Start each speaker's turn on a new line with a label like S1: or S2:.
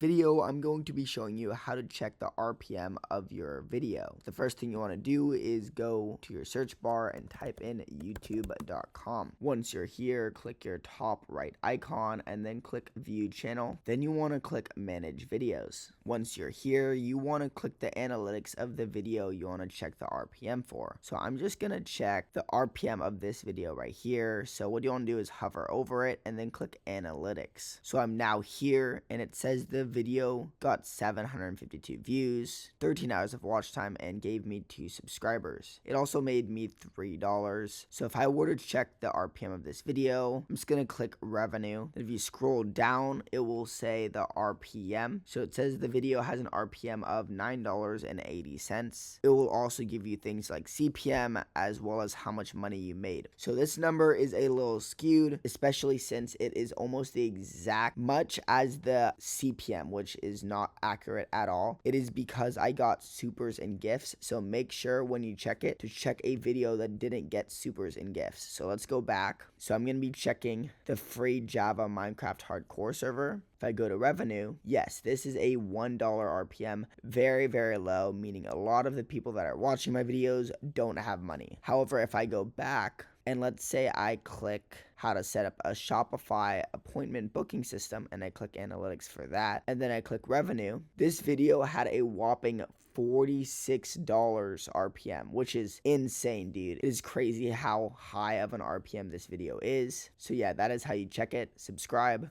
S1: Video, I'm going to be showing you how to check the RPM of your video. The first thing you want to do is go to your search bar and type in youtube.com. Once you're here, click your top right icon and then click view channel. Then you want to click manage videos. Once you're here, you want to click the analytics of the video you want to check the RPM for. So I'm just going to check the RPM of this video right here. So what you want to do is hover over it and then click analytics. So I'm now here and it says the video got 752 views, 13 hours of watch time, and gave me 2 subscribers. It also made me $3. So if I were to check the RPM of this video, I'm just gonna click revenue. If you scroll down, it will say the RPM. So it says the video has an RPM of $9.80. It will also give you things like CPM as well as how much money you made. So this number is a little skewed, especially since it is almost the exact much as the CPM, which is not accurate at all. It is because I got supers and gifts, so make sure when you check it to check a video that didn't get supers and gifts. So let's go back. So I'm going to be checking the free Java Minecraft hardcore server. If I go to revenue, yes, this is a $1 RPM, very, very low, meaning a lot of the people that are watching my videos don't have money. However, if I go back and let's say I click how to set up a Shopify appointment booking system and I click analytics for that and then I click revenue, this video had a whopping $46 RPM, which is insane, dude. It is crazy how high of an RPM this video is. So yeah, that is how you check it. Subscribe.